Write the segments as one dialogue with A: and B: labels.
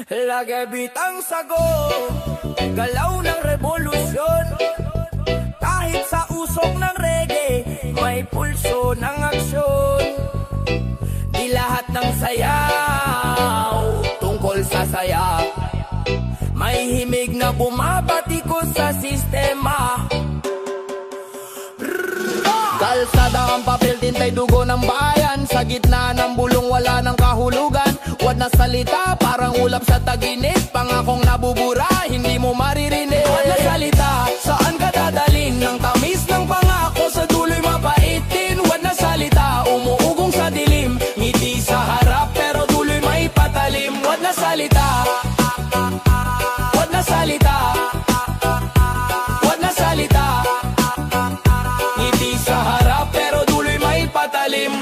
A: Lagabitang sagot, galaw ng revolusyon. Kahit sa usok ng reggae, may pulso ng aksyon. Di lahat ng sayaw tungkol sa saya, may himig na bumabatikos sa sistema. Kalsada ang papel, tintay dugo ng bayan. Sa gitna ng bulong wala ng kahulugan. Wad na salita, parang ulap sa taginip. Pangakong nabubura, hindi mo maririnig. Wad na salita, saan ka dadalhin? Ng tamis ng pangako, sa dulo'y mapaitin. Wad na salita, umuugong sa dilim. Ngiti sa harap, pero dulo'y may patalim. Wad na salita, wad na salita, wad na salita. Ngiti sa harap, pero dulo'y may patalim.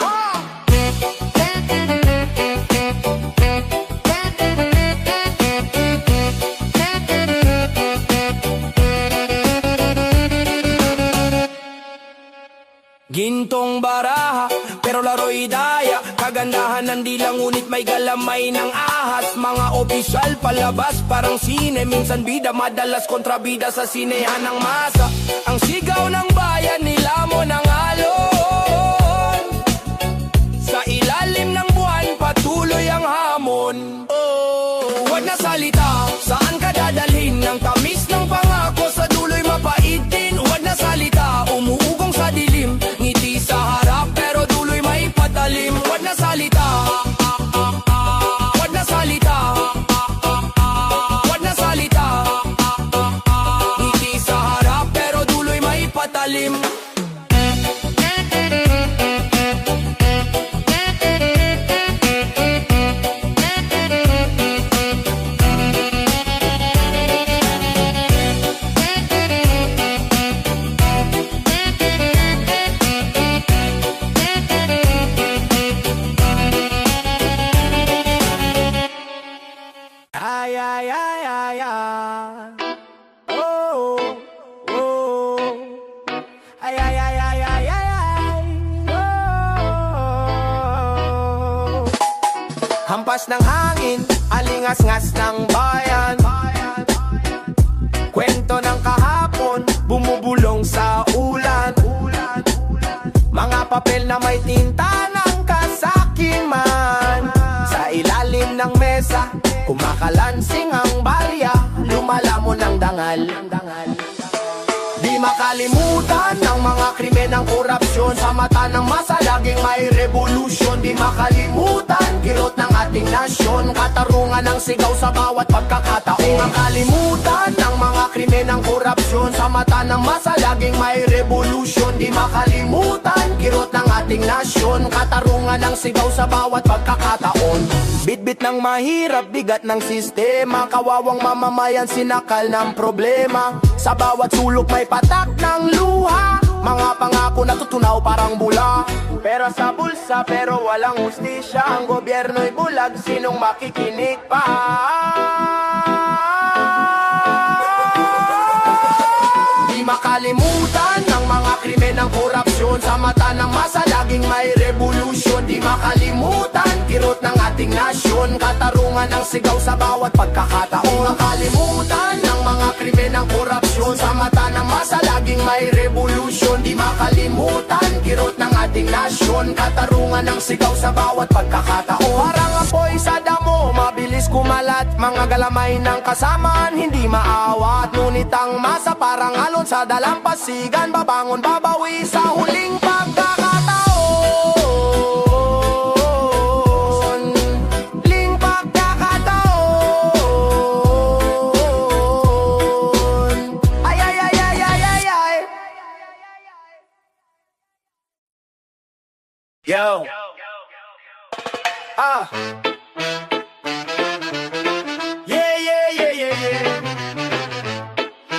A: Gintong baraha, pero laro'y daya. Kagandahan ng dilang, ngunit may galamay ng ahas. Mga opisyal palabas, parang sine. Minsan bida, madalas kontrabida sa sinehan ng masa. Ang sigaw ng bayan, nila mo ng alon. Sa ilalim ng buwan, patuloy ang hamon. Oh, wag na salita, saan ka dadalhin? Ng tamis ng pangako, sa dulo'y mapaitin. Wag na salita, umuugong sa dilim. Ngiti sa harap, pero dulo'y may patalim. Wag na salita, wag na salita, wag na salita. Ngiti sa harap, pero dulo'y may patalim. Ay, ay, ay, ay, ay. Oh, oh. Ay, ay, ay, ay, ay, ay, ay. Oh. Hampas ng hangin, alingas-ngas ng bayan. Kwento ng kahapon, bumubulong sa ulan. Mga papel na may tinta ng kasakiman. Sa ilalim ng mesa, kumakalansing ang barya, lumalamon ang dangal. Di makalimutan ng mga krimen ng korupsyon. Sa mata ng masa, laging may revolusyon. Di makalimutan, kirot ng ating nasyon. Katarungan ng sigaw sa bawat pagkakataon. Di makalimutan ng mga krimen ng korupsyon. Sa mata ng masa, laging may revolusyon. Di makalimutan, kirot ng ating nasyon. Katarungan ng sigaw sa bawat pagkakataon. Bitbit ng mahirap, bigat ng sistema. Kawawang mamamayan, sinakal ng problema. Sa bawat sulok may patak ng luha. Mga pangako natutunaw parang bula. Pero sa bulsa, pero walang hustisya. Ang gobyerno'y bulag, sinong makikinig pa? Di makalimutan ng mga krimen ng korupsyon. Sa mata ng masa, laging may revolusyon. Di makalimutan, kirot ng ating nasyon. Katarungan ng sigaw sa bawat pagkakataon. Di makalimutan ng mga krimen ng korupsyon. Sa mata ng masa, laging may revolusyon. Di makalimutan, kirot ng ating nasyon. Katarungan ng sigaw sa bawat pagkakataon. Parang apoy sa damo, mabilis kumalat. Mga galamay ng kasamaan, hindi maawat. Ngunit ang masa parang alon sa dalampasigan. Babangon, babawi sa huling pagkakataon. Ling pagkakataon. Ay, ay, ay, ay, ay, ay, ay. Yo. Yeah, yeah, yeah, yeah, yeah.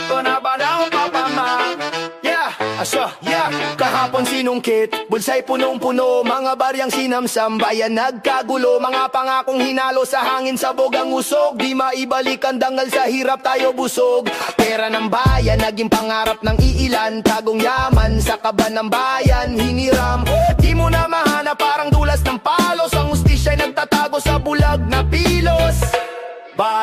A: Tonabadaw papama. Yeah, aso, yeah. Kahapon sinungkit, bulsay punong-puno. Mga baryang sinamsam, bayan nagkagulo. Mga pangakong hinalo sa hangin, sabog ang usog. Di maibalik ang dangal, sa hirap tayo busog. Pera ng bayan, naging pangarap ng iilan. Tagong yaman, sa kaban ng bayan, hiniram. Di mo na mahanap, parang dulas ng palos. Ang ustisya'y nagtatago sa bulag na pilos.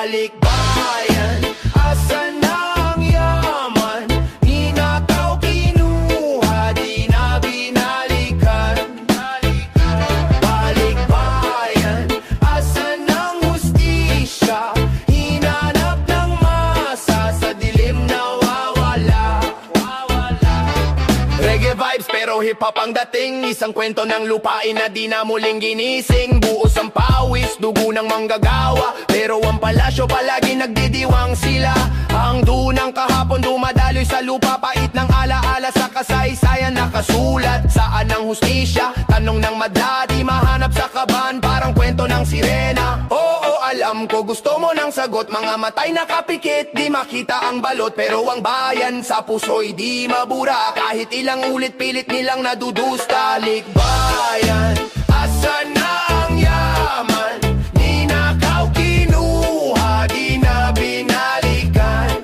A: balikbayan. Asan ang yaman? Ninakaw, kinuha, di na binalikan. Balikbayan, asan ang hustisya? Hinanap ng masa, sa dilim nawawala. Reggae vibes pero hip-hop ang dating. Isang kwento ng lupain na di na muling ginising. Buos ang pawis, dugo ng manggagawa, pero ang palasyo palagi nagdidiwang sila. Ang dunang kahapon dumadaloy sa lupa, pait ng alaala sa kasaysayan nakasulat. Saan ang hustisya? Tanong ng madla, di mahanap sa kaban, parang kwento ng sirena. Oo, alam ko gusto mo ng sagot, mga matay nakapikit, di makita ang balot. Pero ang bayan sa puso'y di mabura, kahit ilang ulit pilit nilang nadudusta. Balikbayan, asan na ang yaman? Ninakaw, kinuha, di na binalikan.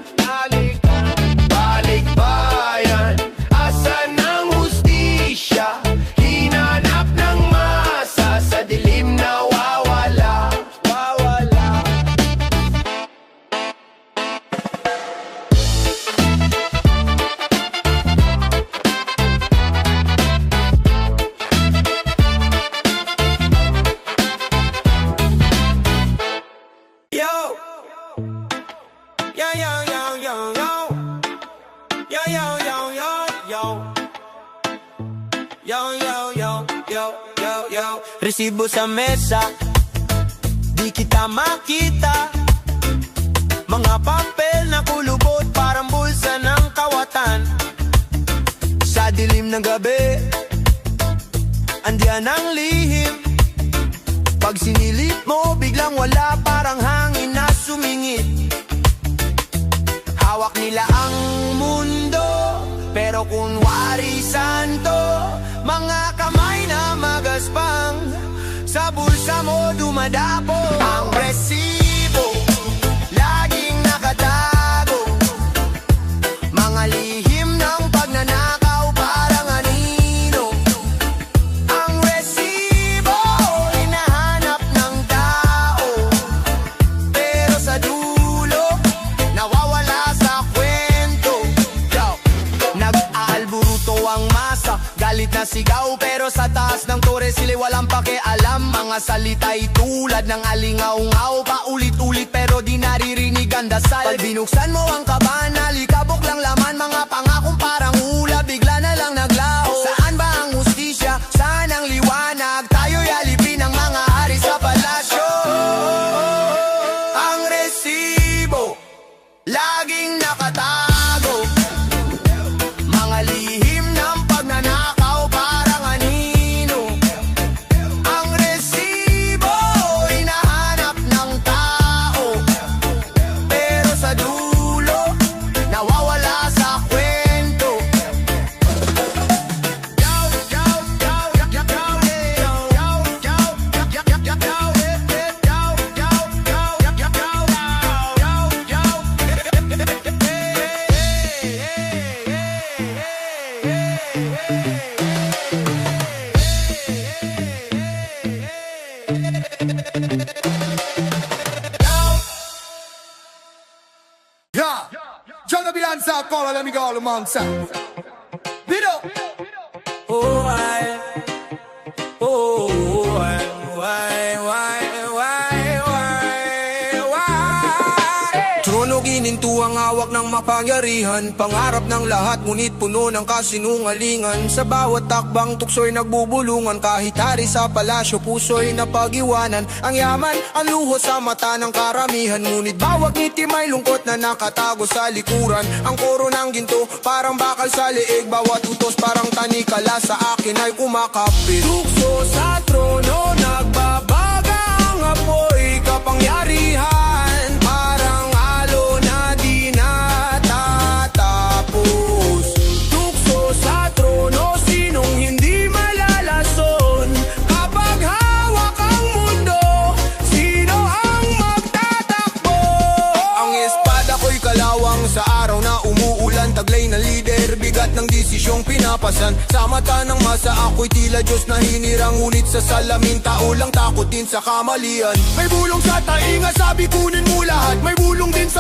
A: Balikbayan, asan ang hustisya? Hinanap ng masa, sa dilim nawawala. Yo, yo, yo, yo, yo, yo, yo, yo, yo, yo, yo, yo, yo, yo, yo, yo, yo. Resibo sa mesa, di kita makita. Mga papel na kulubot, parang bulsa ng kawatan. Sa dilim ng gabi, andiyan ang lihim. Pag sinilip mo, biglang wala, parang hangin na sumingit. Hawak nila ang mundo, pero kunwari santo. Mga kamay na magaspang, sa bulsa mo dumadapo. Ang resibo, laging nakatago. Mga lihim ng pagnanakaw, parang anino. Ang resibo, hinahanap ng tao, pero sa dulo, nawawala sa kwento. Nag-aalburuto ang masa, galit na sigaw, pero sa taas ng tore sila'y walang pakialam. Mga salita'y tulad ng alingaw-ngaw, paulit-ulit pero di naririnig ang dasal. Pag binuksan mo ang kaban, alikabok lang laman. Mga pangakong parang hula, bigla na lang naglaho. Saan ba ang hustisya? Saan ang liwanag? Tayo'y alipin ng mga hari sa palasyo. Ang resibo, laging nakatago. Mga lihim ng pagnanakaw, parang anino. Ang resibo, hinahanap ng tao, pero sa dulo, nawawala sa kwento.
B: Yeah, John the Bilanza, call let me go all the months. Video.
A: Oh,
C: Trono gininto ang hawak ng mapangyarihan, pangarap ng lahat ngunit puno ng kasinungalingan. Sa bawat takbang tukso'y nagbubulungan, kahit hari sa palasyo puso'y napag-iwanan. Ang yaman, ang luho sa mata ng karamihan, ngunit bawat ngiti may lungkot na nakatago sa likuran. Ang koro ng ginto, parang bakal sa leeg, bawat utos parang tanikala sa akin ay kumakapit. Tukso sa trono, nagbabaga ang apoy, kapangyarihan, parang alo na di natatapos. Tukso sa trono, sinong hindi malalason? Kapag hawak ang mundo, sino ang magtatakbo? Ang espada ko'y kalawang sa araw na umuulan, taglay na lider, bigat ng desisyong pinapasan. Sa mata ng masa ako'y tila Diyos na hinirang, ngunit sa salamin tao lang takot din sa kamalian. May bulong sa tainga, sabi kunin mo lahat,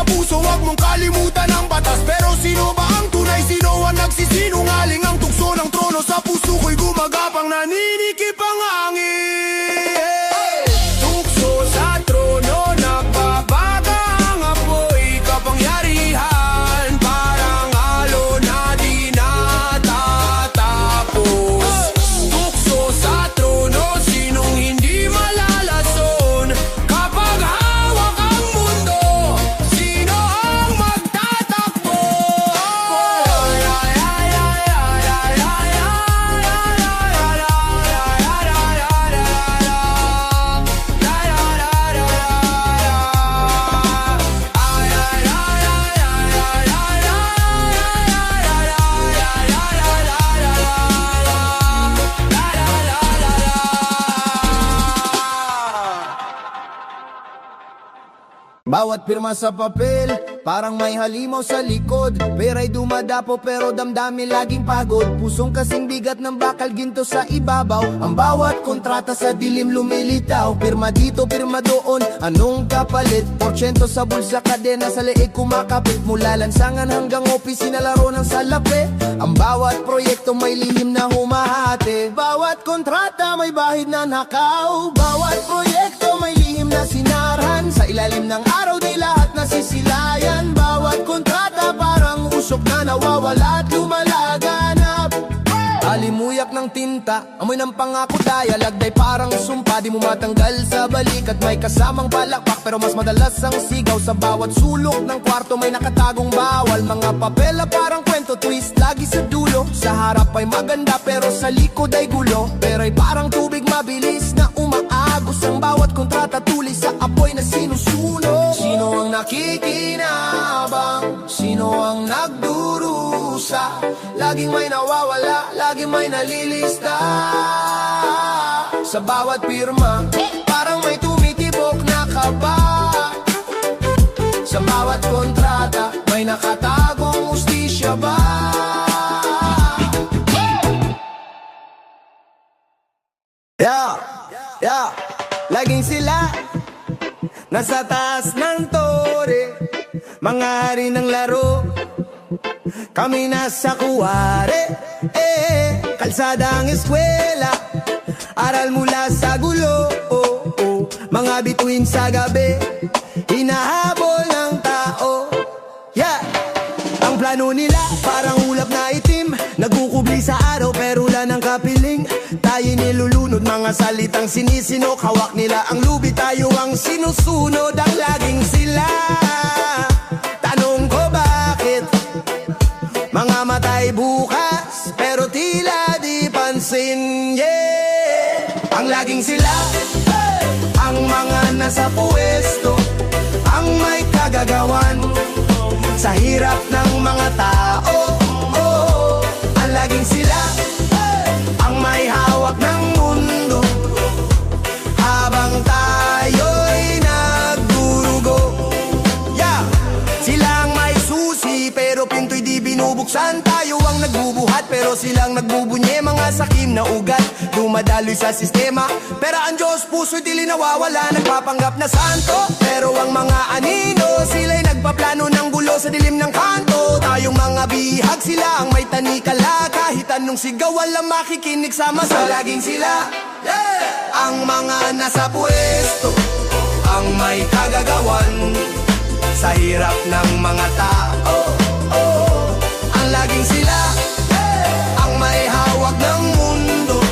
B: sa puso, wag mong kalimutan ang batas. Pero sino ba ang tunay? Sino ang nagsisinungaling? Ang tukso ng trono sa puso ko'y gumagapang, naninikip ang hangin.
C: Tukso sa trono, nagbabaga ang apoy, kapangyarihan, parang alon na di natatapos. Tukso sa trono, sinong hindi malalason? Kapag hawak ang mundo, sino ang magtatakbo?
A: Bawat pirma sa papel, parang may halimaw sa likod. Pera'y dumadapo pero damdamin laging pagod. Pusong kasing bigat ng bakal, ginto sa ibabaw. Ang bawat kontrata sa dilim lumilitaw. Pirma dito, pirma doon, anong kapalit? Porsyento sa bulsa, kadena sa leeg kumakapit. Mula lansangan hanggang opisina, laro ng salapi. Ang bawat proyekto may lihim na humahati. Bawat kontrata may bahid na nakaw. Bawat proyekto may lihim na sinarhan. Sa ilalim ng araw di lahat nasisilayan. Bawat kontrata parang usok na nawawala at lumalaganap. Alimuyak ng tinta, amoy ng pangako daya. Lagday parang sumpa, di mo matanggal sa balik. At may kasamang balakpak, pero mas madalas ang sigaw. Sa bawat sulok ng kwarto may nakatagong bawal. Mga papela parang kwento, twist lagi sa dulo. Sa harap ay maganda pero sa likod ay gulo. Pero ay parang tubig mabilis na umaagos. Ang bawat kontrata tuloy sa apoy na sinusunog. Sino ang nakikinabang? Sino ang nagdurusa? Laging may nawawala, laging may nalilista. Sa bawat pirma, parang may tumitibok na kaba. Sa bawat kontrata, may nakatagong ustisya ba? Yeah, laging sila nasa taas ng tore, mga hari ng laro. Kami nasa kuwari, kalsadang eskwela, aral mula sa gulo, mga bituin sa gabi, hinahabol ng tao. Yeah, ang plano nila parang ulap na itim, nagkukubli sa araw pero wala ng kapiling. Tayo nilulunod, mga salitang sinisinok, hawak nila ang lubi, tayo ang sinusunod. Ang laging sila, tanong ko bakit mga matay bukas pero tila di pansin, yeah. Ang laging sila, ang mga nasa puwesto, ang may kagagawan sa hirap ng mga tao. Ang laging sila, ang may hawak ng mundo habang tayo'y nagdurugo. Yeah, sila ang may susi pero pinto'y di binubuksan. Tayo ang nagbubuhat pero silang nagbubunye. Mga sakim na ugat, dumadaloy sa sistema. Pero ang Diyos puso'y di nawawala, nagpapanggap na santo. Pero ang mga anino, sila'y nagpaplano ng gulo sa dilim ng kanto. Tayong mga bihag, sila ang may tanikala. Kahit anong sigaw, walang makikinig sama sa laging sila, yeah. Ang mga nasa pwesto, ang may kagagawan sa hirap ng mga tao. Ang laging sila, yeah. Ang may hawak ng mundo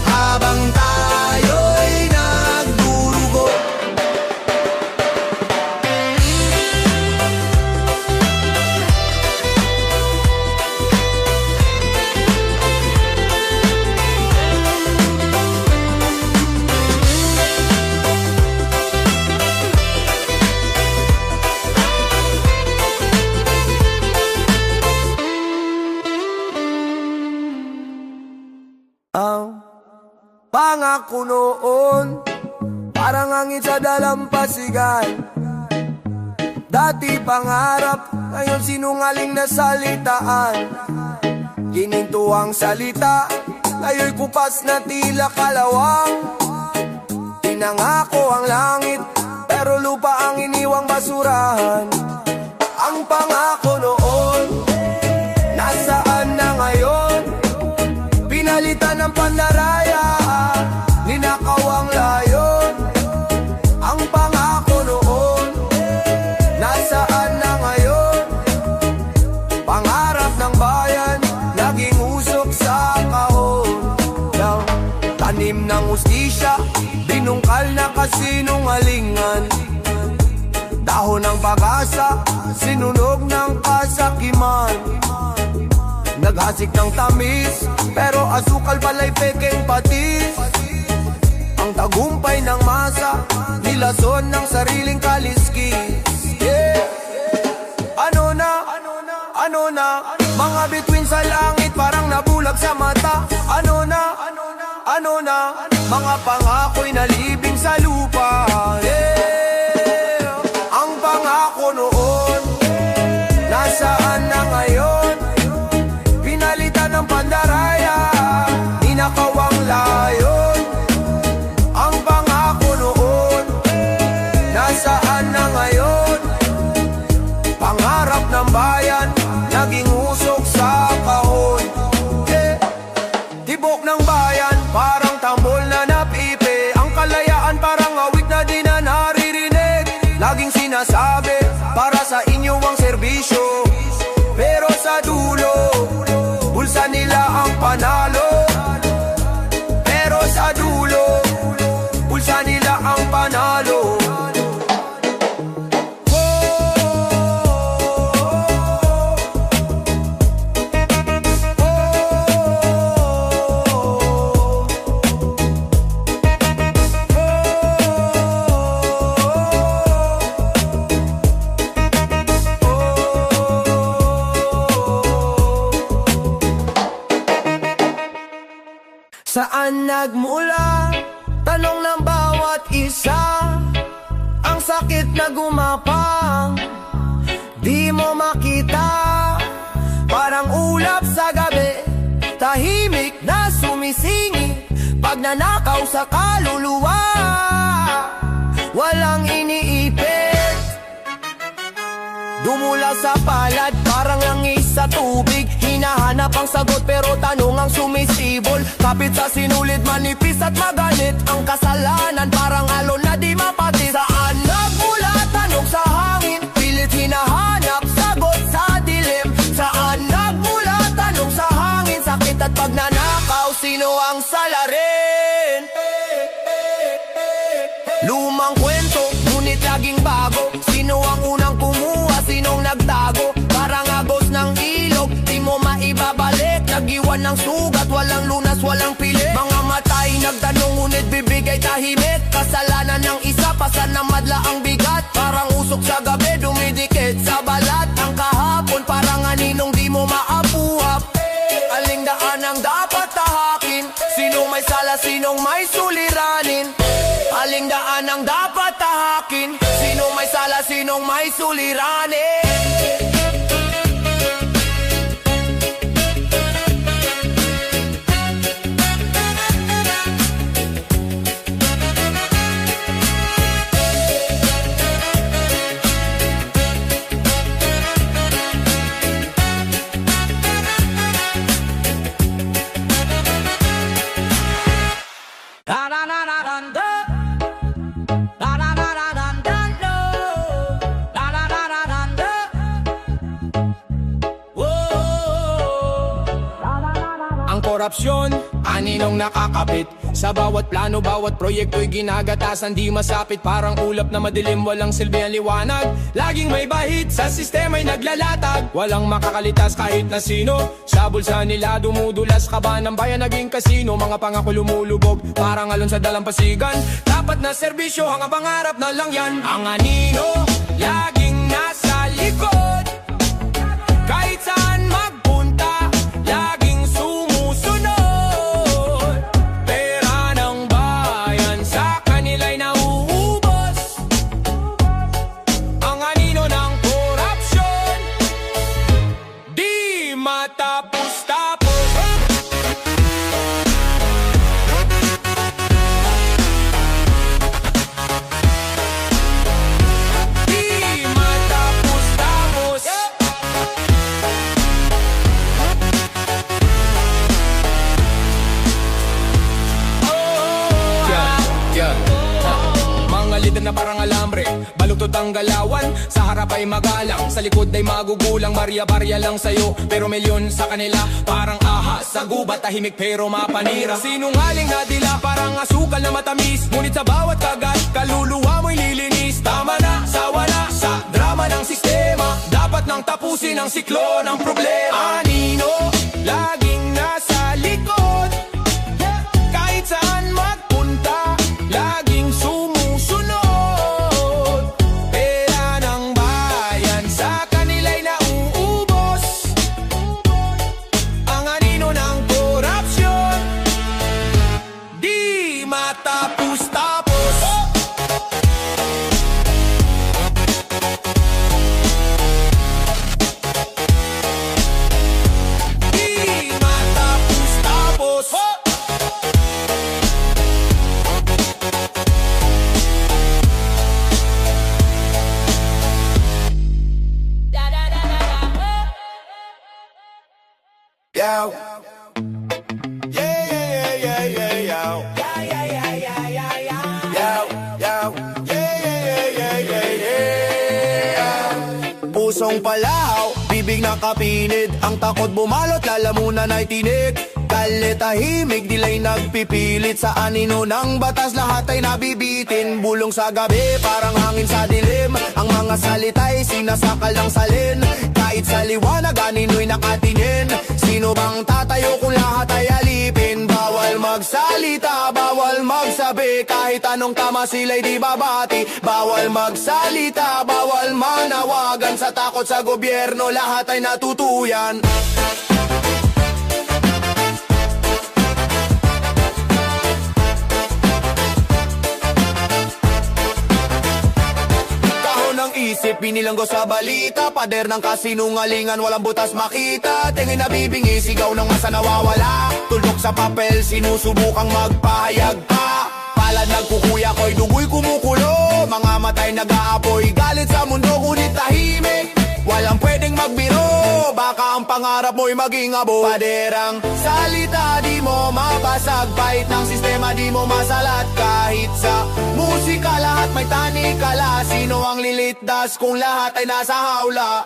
A: habang tayo'y nagdurugo. Ang pangako noon, parang hangin sa dalampasigan. Dati pangarap, ngayon sinungaling na salitaan. Gininto ang salita, ngayon kupas na tila kalawang. Tinangako ang langit, pero lupa ang iniwang basurahan. Ang pangako noon, nasaan na ngayon? Pinalitan ng pandaraya, ninakaw ang layon. Ang pangako noon, nasaan na ngayon? Pangarap ng bayan, naging usok sa kahon. Tanim ng hustisya, binungkal na kasinungalingan. Dahon ng pag-asa, sinunog ng kasakiman. Naghasik ng tamis, pero asukal pala'y pekeng patis. Ang tagumpay ng masa, nilason ng sariling kaliskis. Yeah. Ano na, mga bituin sa langit parang nabulag sa mata. Ano na, mga pangako'y nalibing sa lupa. Yeah. Ang pangako noon, nasaan na ngayon? Pinalitan ng pandaraya, ninakaw ang layon. Ang pangako noon, nasaan na ngayon? Pangarap ng bayan, naging usok sa kahon. Yeah. Tibok ng bayan, parang tambol na napipi. Ang kalayaan parang awit na di na naririnig. Laging sinasabi, para sa inyo ang serbisyo. Pero sa dulo, bulsa nila ang panalo. Pero sa dulo, bulsa nila ang panalo. Saan nagmula? Tanong ng bawat isa. Ang sakit na gumapang, di mo makita. Parang ulap sa gabi, tahimik na sumisingi. Pag nanakaw sa kaluluwa, walang iniipit. Dumula sa palad, parang langis sa tubig. Hinahanap ang sagot pero tanong ang sumisibol. Kapit sa sinulid, manipis at magalit. Ang kasalanan parang alon na di mapati. Saan nagmula? Tanong sa hangin. Pilit hinahanap sagot sa dilim. Saan nagmula? Tanong sa hangin. Sakit at pagnanakaw, sino ang salarin? Lumang kwento, ngunit laging bago. Sino ang unang kumuha? Sinong nagtago? Parang agos ng ilog, di mo maibabalik. Nagiwan ng sugat, walang lunas, walang pilit. Mga matay nagtanong, ngunit bibigay tahimik. Kasalanan ng isa, pasan na madla ang bigat. Parang usok sa gabi, dumidikit sa balat. Ang kahapon, parang aninong di mo maapuhap. Aling daan ang dapat tahakin? Sino may sala, sinong may suliranin? Aling daan ang dapat tahakin? Sino may sala, sinong may suliranin? Korupsyon, aninong nakakapit. Sa bawat plano, bawat proyekto'y ginagatasan. Di masapit, parang ulap na madilim. Walang silbi ang liwanag, laging may bahid. Sa sistema'y naglalatag, walang makakalitas kahit na sino. Sa bulsa nila dumudulas, kaba ng bayan naging kasino. Mga pangako lumulubog, parang alon sa dalampasigan. Dapat na serbisyo, hanggang pangarap na lang yan. Ang anino, laging nasa likod. Kahit saan magpunta, laging sumusunod. Pera ng bayan sa kanila'y nauubos. Ang anino ng korupsyon, di matapos-tapos. Di
C: utot ang galawan. Sa harap ay magalang, sa likod ay magugulang. Barya-barya lang sa'yo, pero milyon sa kanila. Parang ahas sa gubat, tahimik pero mapanira. Sinungaling na dila, parang asukal na matamis. Ngunit sa bawat kagat, kaluluwa mo'y lilinis. Tama na, sawa na sa drama ng sistema. Dapat nang tapusin ang siklo ng problema. Anino, laging nasa likod, kahit saan magpunta, laging sumusunod. Pera ng bayan sa kanila'y nauubos. Ang anino ng korupsyon, di matapos-tapos. Di matapos-tapos.
B: Yo. Yeah, yeah, yeah, yeah, yeah, yo. Yo, yo. Yeah, yeah, yeah, yeah, yeah. Pusong palahaw, bibig nakapinid. Ang takot bumalot, lalamunan ay tinig. Galit tahimik, dila'y nagpipilit. Sa anino ng batas, lahat ay nabibitin. Bulong sa gabi, parang hangin sa dilim. Ang mga salita'y sinasakal ng salin. Kahit sa liwanag, anino'y nakatingin. Sino bang tatayo kung lahat ay alipin? Bawal magsalita, bawal magsabi. Kahit anong tama sila'y di babati. Bawal magsalita, bawal manawagan. Sa takot sa gobyerno, lahat ay natutuyan. Ng isip, binilanggo sa balita. Pader ng kasinungalingan, walang butas makita. Tingin na bibingi, sigaw ng masa nawawala. Tuldok sa papel, sinusubukang magpahayag pa. Palad nagkukuya ko'y dugoy kumukulo. Mga matay nag-aapoy, galit sa mundo ngunit tahimik. Walang pwedeng magbiro, baka ang pangarap mo'y maging abo. Paderang salita, di mo mabasag. Pahit ng sistema, di mo masalat. Kahit sa musika, lahat may tanikala. Sino ang lilitdas kung lahat ay nasa hawla?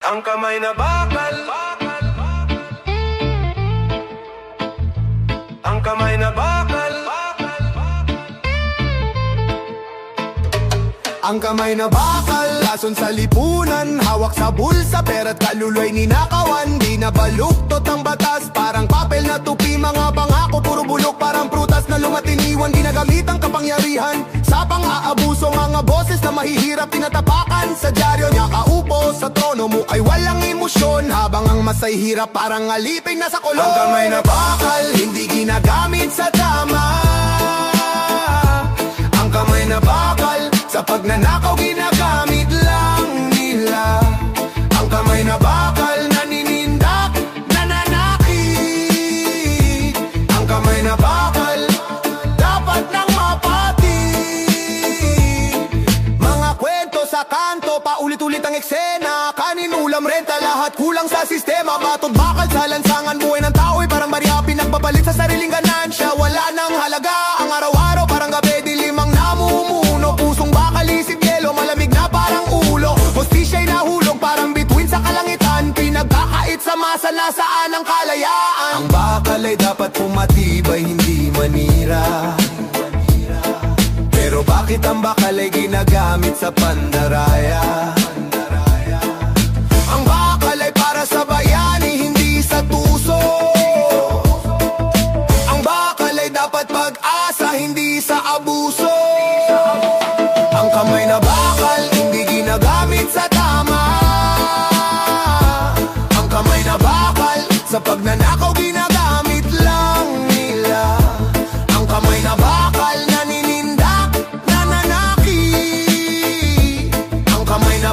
B: Ang kamay na bakal, ang kamay na bakal, ang kamay na bakal, lason sa lipunan, hawak sa bulsa, pera't kaluluwa'y ninakawan. Di na baluktot ang batas, parang papel na tupi. Mga pangako, puro bulok, parang prutas na lumatiniwan. Ginagamit ang kapangyarihan sa pang-aabuso. Mga boses na mahihirap, tinatapakan sa dyaryo. Nakaupo sa trono mo ay walang emosyon, habang ang masay hirap parang alipin na sa kolon. Ang kamay na bakal, hindi ginagamit sa tama. Ang kamay na bakal, sa pagnanakaw ginagamit lang nila. Ang kamay na bakal, naninindak, nananakit. Ang kamay na bakal, dapat nang mapati. Mga kwento sa kanto, paulit-ulit ang eksena. Kaninulam, renta, lahat kulang sa sistema. Batod bakal sa lansangan, buhay ng tao'y parang barya. Pinagbabalit sa sariling ganansya, wala nang halaga. Ang araw-araw parang gabi, dilimang namumuno. Pusong bakal, isip yelo, malamig na parang ulo. Hostisya'y nahulog, parang bituin sa kalangitan. Pinagkakait sa masa, nasaan ang kalayaan? Ang bakal ay dapat pumatibay, hindi manira. Pero bakit ang bakal ay ginagamit sa pandaraya? Ang bakal ay para sa bayani, hindi sa tuso. Ang bakal ay dapat pag-asa, hindi sa abuso. Ang kamay na bakal, hindi ginagamit sa tama. Ang kamay na bakal, sa pagnanakaw ginagamit lang nila. Ang kamay na bakal, naninindak, nananakit. Ang kamay na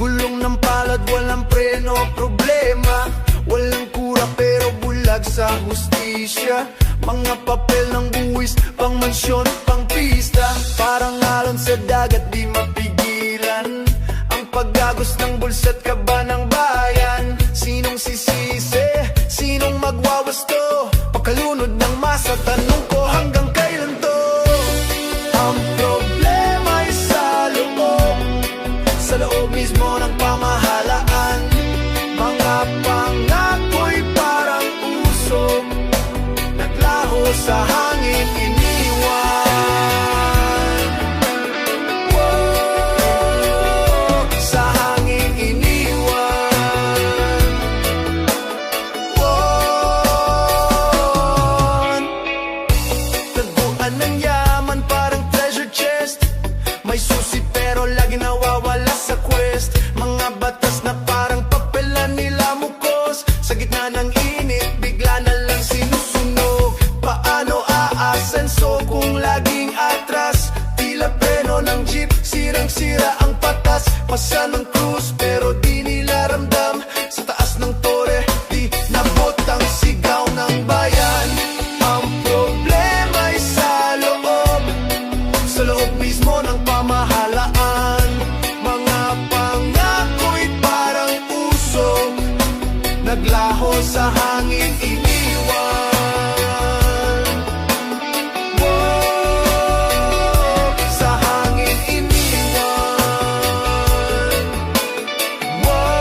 B: Gulong ng palad, walang preno, problema. Walang kura pero bulag sa hustisya. Mga papel ng buwis, pang mansyon, pang pista. Parang alon sa dagat, di mapigilan. Ang pagagos ng bulsa't kaba ng bayan. Sinong sisisi? Sinong magwawasto? Pagkalunod ng masa, tanong ko hanggang kailan to? Ang problema ay sa loob mismo ng pamahalaan. Mga pangako'y parang usok, naglaho sa hangin, iniwan. Whoa, sa hangin iniwan. Whoa, taguan ng yaman parang treasure chest. May susi pero lagi nawawala sa quest. Mga batas na parang papelan nila mukos. Sa gitna ng init, bigla na lang sinusunog. Paano aasenso kung laging atras? Tila preno ng jeep, sirang-sira ang patas. Pasa ng cruise pero di nila ramdam. Sa taas ng tore, di nabot ang sigaw ng bayan. Ang problema ay sa loob mismo ng pamahalaan. Mga pangako'y parang usok, naglaho sa hangin, iniwan. Whoa, sa hangin iniwan. Whoa.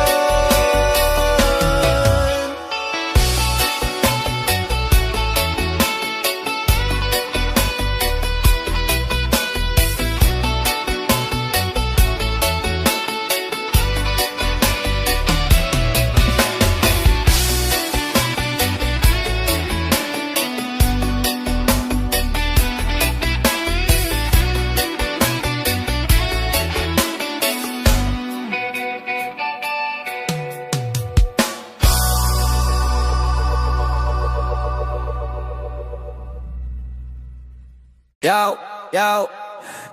C: Yaw, yaw,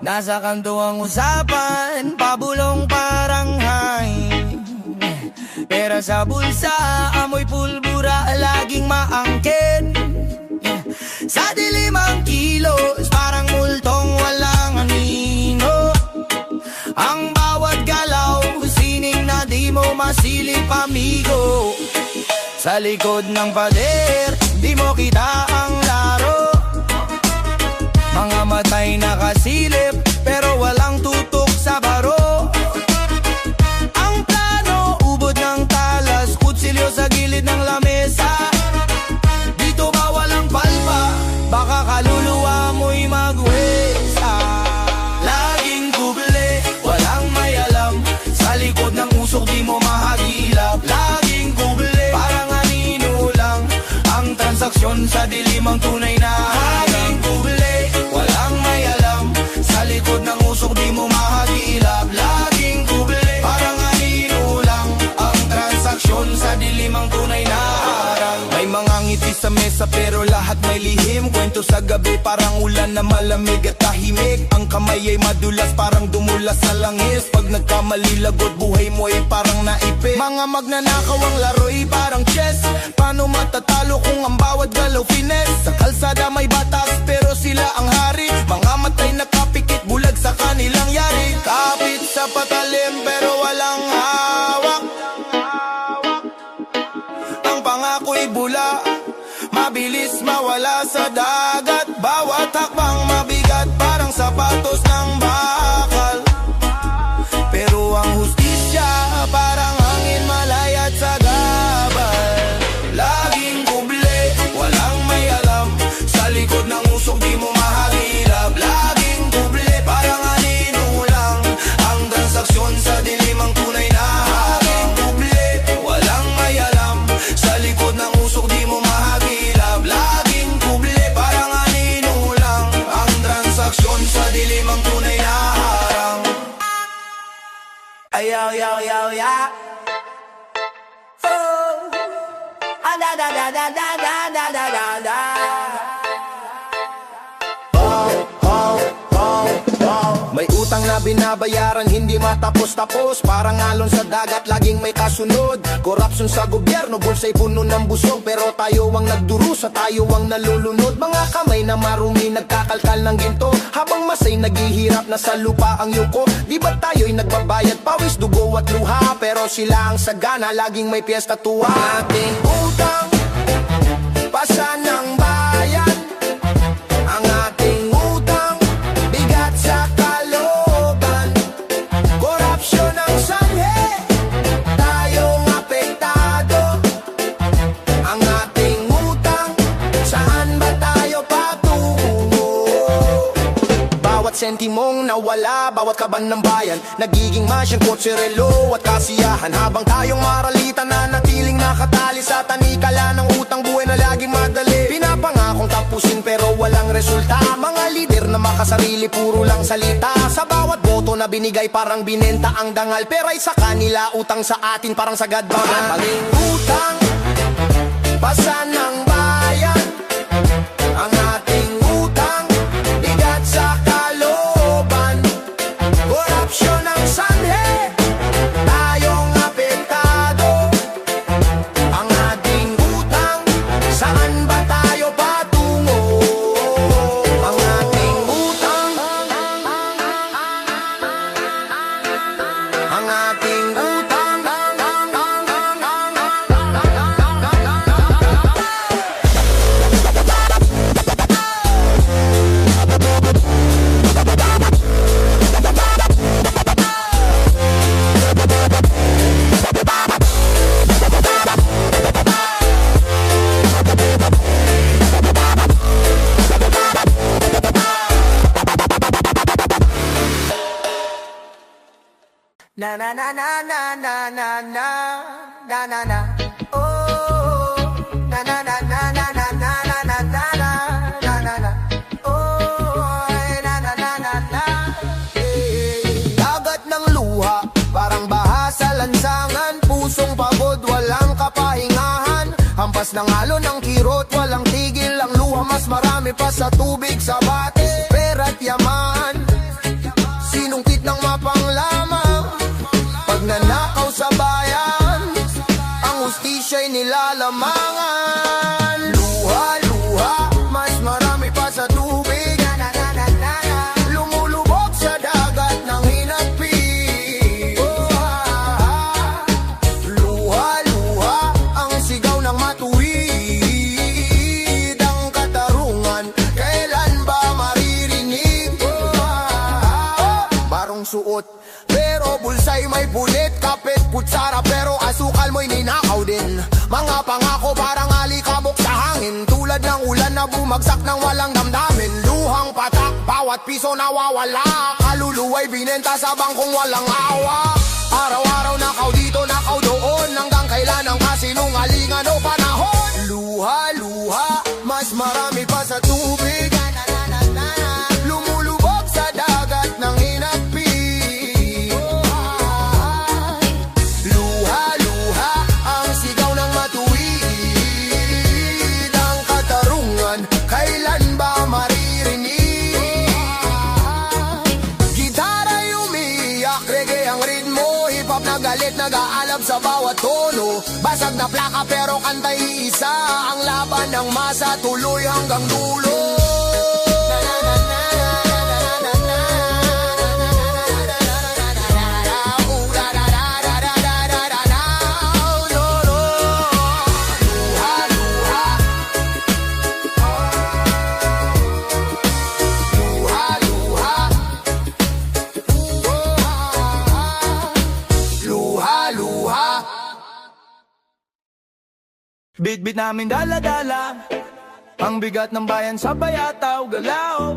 C: nasa kanto ang usapan, pabulong parang hangin. Pera sa bulsa, amoy pulbura, laging maangkin. Sa dilim ang kilos, parang multong walang anino. Ang bawat galaw, sining na di mo masilip, amigo. Sa likod ng pader, di mo kita ang laro. Mga matay nakasilip, pero walang tutok sa baro. Ang plano, ubod ng talas, kutsilyo sa gilid ng lamesa. Dito ba walang palpa? Baka kaluluwa mo'y magwesa. Laging kuble, walang may alam. Sa likod ng usok di mo mahagilap. Laging kuble, parang anino lang. Ang transaksyon sa dilim ang tunay na hangin. Kuble, walang may alam. Sa likod ng usok di mo mahagilap. Laging kuble, parang anino lang. Ang transaksyon sa dilim ang tunay na harang. May mga ngiti sa mesa pero lahat may lihim. Kwento sa gabi parang ulan na malamig at tahimik. Ang kamay ay madulas parang dumulas sa langis. Pag nagkamali lagot buhay mo ay parang naipit. Mga magnanakaw ang laro'y parang chess. Paano matatalo kung ang bawat galaw finesse? Sa kalsada may batas pero sila ang hari. Mga matay nakapikit bulag sa kanilang yari. Kapit sa patalim pero walang hawak. Ang pangako'y bula, mabilis mawala sa dagat. Bawat hakbang mabigat parang sapatos ng bakal. Pero ang hustisya parang hangin malayat sa gabal. Laging kuble, walang may alam. Sa likod ng usok di mo mahagilap. Laging kuble, parang anino lang. Ang transaksyon sa dilim ang tunay na hangin. Kuble, walang may alam. Sa likod ng usok di mo mahagilap. Laging kuble, parang anino lang. Ang transaksyon sa dilim ang tunay na harang.
A: Ayaw, yaw, yaw, ya. Oh, ah, da, da, da, da, da, da, da, da, da, da.
C: May utang na
A: binabayaran hindi matapos-tapos. Parang alon sa dagat, laging may kasunod. Korupsyon sa gobyerno, bulsa'y puno ng busog. Pero tayo ang nagdurusa, tayo ang nalulunod. Mga kamay na marumi, nagkakalkal ng ginto. Habang masay naghihirap na sa lupa ang yuko. Di ba tayo'y nagbabayad, pawis, dugo at luha? Pero sila ang sagana, laging may piyesta tuwa. Ating utang, pasa ng bayan. Ang ating utang, bigat sa kalooban. Korupsyon ang sanhe, tayong apektado. Ang ating utang, saan ba tayo patungo? Bawat sentimong nawala, bawat kaban ng bayan, nagiging masyang kotserelo at kasiyahan. Habang tayong maralitan na natiling nakatali sa tanikala ng utang, buhay na laging madali. Pinapangakong tapusin pero walang resulta. Mga lider na makasarili, puro lang salita. Sa bawat boto na binigay, parang binenta ang dangal. Pera'y sa kanila, utang sa atin parang sagad bangal. Maling utang, pasa ng bayan. Ang ating utang, bigat sa kalooban. Korupsyon ang sanhe, tayong apektado. Ang ating utang, saan ba tayo patungo? Ang ating utang, ang ating utang. Na na na na na na na na na na na oh na na na na na na na na na na na na na oh na na na na na dagat ng luha parang baha sa lansangan, pusong pagod walang kapahingahan, hampas ng alon ng kirot walang tigil, ang luha mas marami pa sa tubig sa bate. Pera't yaman sinungkit ng mapanglamang, nagnanakaw sa bayan, ang hustisya'y nilalamangan. Luha, luha, mas marami pa sa tubig, lumulubog sa dagat ng hinagpig. Luha, luha, ang sigaw ng matuwid, ang katarungan, kailan ba maririnig? Barong suot pero bulsa'y may punit, kapit, kutsara, pero asukal mo'y ninakaw din. Mga pangako parang alikabok sa hangin, tulad ng ulan na bumagsak ng walang damdamin. Luhang patak, bawat piso nawawala, kaluluwa'y binenta sa bangkong walang awa. Araw-araw nakaw dito, nakaw doon, hanggang kailan ang kasinungalingan o panahon. Luha, luha, mas marami pa sa tubig, lumulubog sa dagat ng hinagpig. Kailan ba maririnig? Gitara umiiyak, reggae ang ritmo, hip-hop na galit, nag-aalab sa bawat tono. Basag na plaka pero kantay isa, ang laban ng masa tuloy hanggang dulo. Bit-bit namin dala-dala, ang bigat ng bayan sa bayataw, galaw.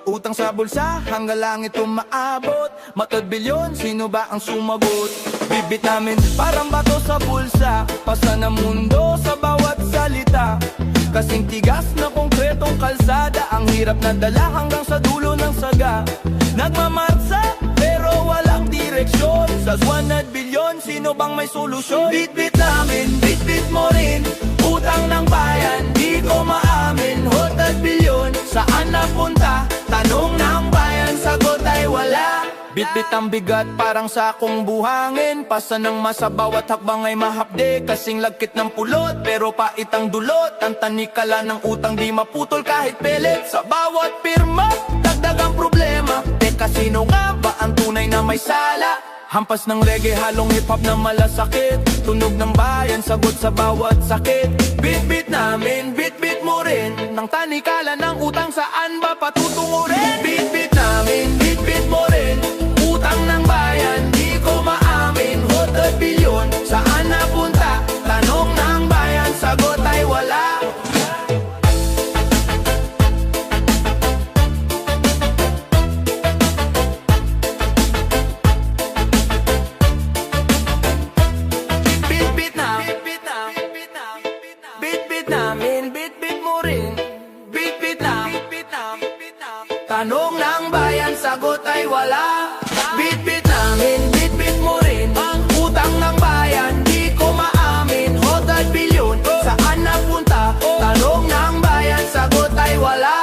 A: Utang sa bulsa, hanggang langit umaabot. Matod bilyon, sino ba ang sumagot? Bit-bit namin parang bato sa bulsa, pasa ng mundo sa bawat salita. Kasing tigas na konkretong kalsada, ang hirap na dala hanggang sa dulo ng saga. Nagmamarsa, pero walang direksyon. Sa 100 bilyon, sino bang may solusyon? Bit-bit namin, bit-bit mo rin. Utang ng bayan, di ko maamin. 100 bilyon, saan napunta? Tanong ng bayan, sagot ay wala. Bit-bit ang bigat parang sakong buhangin. Pasa ng masa bawat hakbang ay mahapde. Kasing lagkit ng pulot pero pait ang dulot. Ang tanikala ng utang di maputol kahit pelet. Sa bawat pirma, dagdag ang problema. Teka sino nga ba ang tunay na may sala? Hampas ng reggae, halong hip-hop na malasakit. Tunog ng bayan, sagot sa bawat sakit. Bit-bit namin, bit-bit mo rin. Nang tanikala ng utang, saan ba patutungo rin? Bit-bit namin, bit-bit mo rin. Utang ng bayan, di ko maamin. Hotod bilyon, saan napunta? Tanong ng bayan, sagot ay wala. Tanong ng bayan, sagot ay wala. Bit-bit namin, bit-bit mo rin. Ang utang ng bayan, di ko maamin. Hotod bilyon, saan napunta? Tanong ng bayan, sagot ay wala.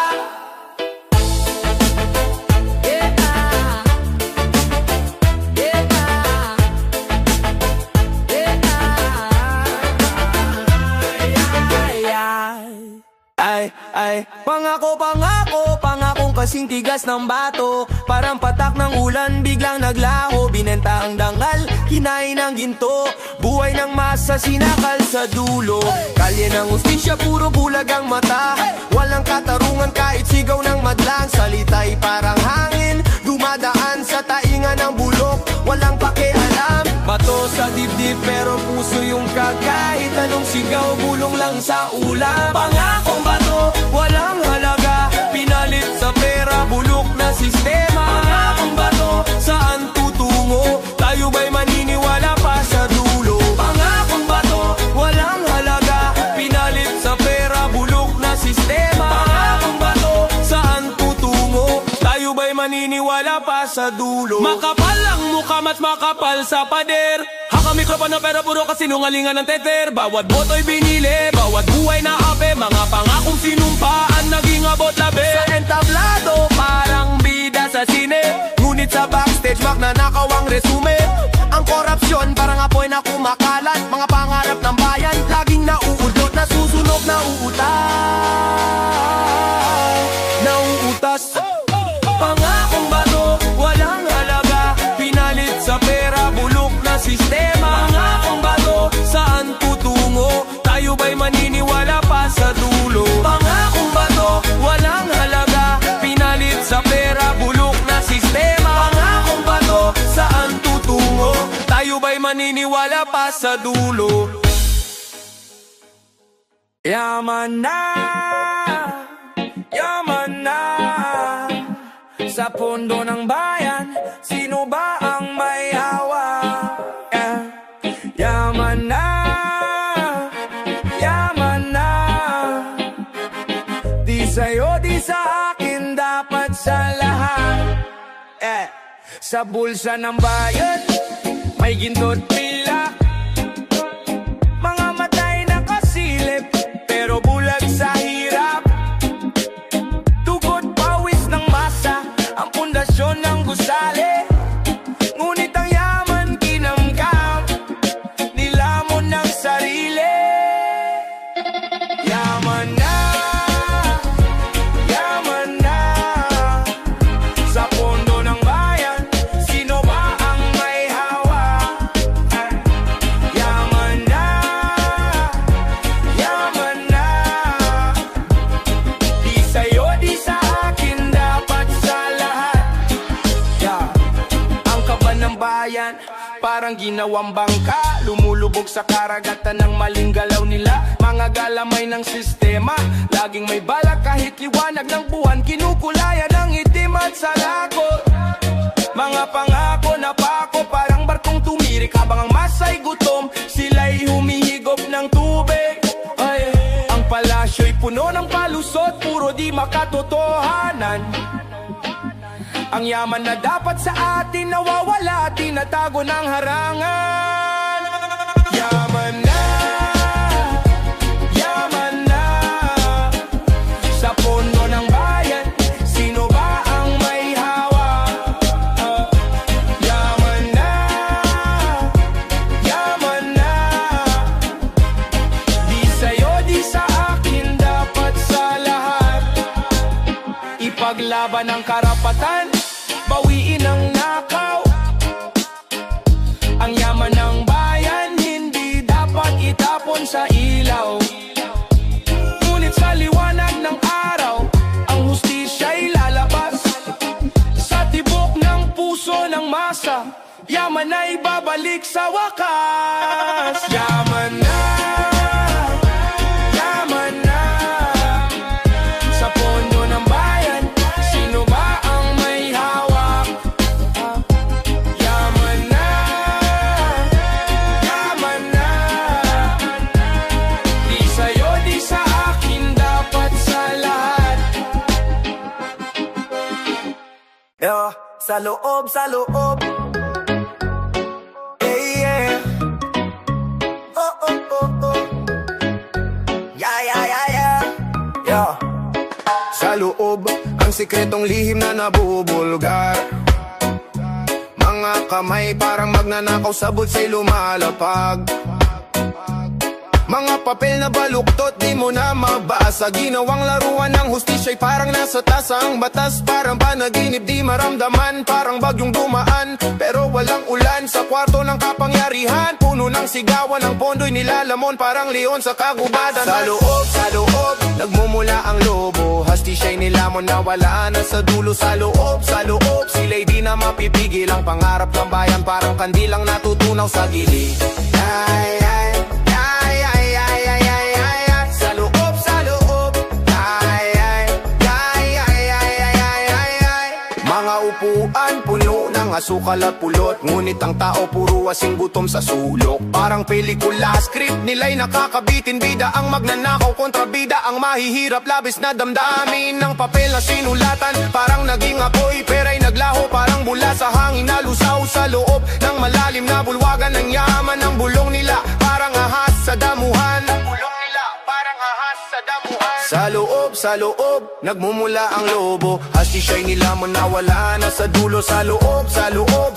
A: Ay, pangako, pangakong kasing tigas ng bato. Parang patak ng ulan, biglang naglaho. Binenta ang dangal, kinain ng ginto. Buhay ng masa, sinakal sa dulo. Kalye ng ustisya, puro bulag ang mata. Walang katarungan kahit sigaw ng madlang. Salita'y parang hangin, dumadaan sa tainga ng bulok. Walang pakialam, bato sa dibdib pero puso yung kahit anong sigaw, bulong lang sa ulam. Pangakong bato, walang halaga, pinalit sa pera, bulok na sistema. Pangakong bato, saan tutungo? Tayo ba'y maniniwala pa sa dulo? Pangakong bato, walang halaga, pinalit sa pera, bulok na sistema. Pangakong bato, saan tutungo? Tayo ba'y maniniwala pa sa dulo? Makapal ang mukha, mas makapal sa pader. Haka mikrofon na pera, puro kasinungalingan ng teter. Bawat boto'y binili, bawat buhay na ape. Mga pangakong sinumpaan, naging abot labi. Sa entablado, parang bida sa sine. Ngunit sa backstage, magnanakaw ang resume. Ang korupsyon, parang apoy na kumakalat. Mga pangarap ng bayan, laging nauudot. Nasusunog, nauutas. Pangakong bato, walang halaga, pinalit sa pera, bulok na sistema. Pangakong bato, saan tutungo? Tayo ba'y maniniwala pa sa dulo? Pangakong bato, walang halaga, pinalit sa pera, bulok na sistema. Pangakong bato, saan tutungo? Tayo ba'y maniniwala pa sa dulo? Yaman na, yaman na. Sa pondo ng bayan, sino ba ang may hawa? Yaman na, yaman na. Di sa'yo, di sa akin, dapat sa lahat. Sa bulsa ng bayan, may ginto't pila. Mga matay na kasilip, pero bulag sa hirap. Tugot pawis ng masa, ang pundasyon ng gusali. Ngunit ang yaman kinamkam, nilamon ng sarili. Yaman na, yaman na. Sa pondo ng bayan, sino ba ang may hawa? Yaman na, yaman na. Di sa'yo, di sa akin, dapat sa lahat. Ang kaban ng bayan, parang ginawang bangka. Lumulubog sa karagatan ng maling galaw nila. Mga galamay ng sistema, laging may balak kahit liwanag ng buwan. Kinukulayan ng itim at salakot. Mga pangako na pako, parang barkong tumirik. Habang ang masay gutom, sila'y humihigop ng tubig. Ay, ang palasyo'y puno ng palusot, puro di makatotohanan. Ang yaman na dapat sa atin nawawala, tinatago ng harangan. Yaman na, yaman na. Sa pondo ng bayan, sino ba ang may hawa? Laban ng karapatan, bawiin ang nakaw. Ang yaman ng bayan, hindi dapat itapon sa ilaw. Ngunit sa liwanag ng araw, ang hustisya'y lalabas. Sa tibok ng puso ng masa, yaman ay babalik sa wakas. Yaman na, yaman na. Sa pondo ng bayan, sino ba ang may hawak? Yaman na, yaman na. Di sa'yo, di sa akin, dapat sa lahat.
B: Yeah, sa loob, sa loob. Yeah, yeah. Oh, oh, oh, oh. Yeah, yeah, yeah, yeah. Yeah. Sa loob, ang sikretong lihim na nabubulgar. Mga kamay parang magnanakaw sa bulsa'y lumalapag. Mga papel na baluktot, di mo na mabasa. Ginawang laruan ng hustisya'y parang nasa tasa. Ang batas parang panaginip, di maramdaman. Parang bagyong dumaan, pero walang ulan. Sa kwarto ng kapangyarihan, puno ng sigawan. Ang pondo'y nilalamon, parang leon sa kagubatan. Sa loob, nagmumula ang lobo. Hustisya'y nilamon na wala na sa dulo. Sa loob, sila'y di na mapipigil. Ang pangarap ng bayan, parang kandilang natutunaw sa gilid. Ay, ay. Upuan, puno ng asukal at pulot. Ngunit ang tao puro asing gutom sa sulok. Parang pelikula, script nila'y nakakabitin. Bida ang magnanakaw, kontrabida ang mahihirap. Labis na damdamin ng papel na sinulatan. Parang naging apoy, pera'y naglaho. Parang bula sa hangin na lusaw sa loob ng malalim na bulwagan ng yaman ng bulong nila. Parang ahas sa damuhan. Sa loob, nagmumula ang lobo. Hustisya'y nilamon na wala na sa dulo. Sa loob,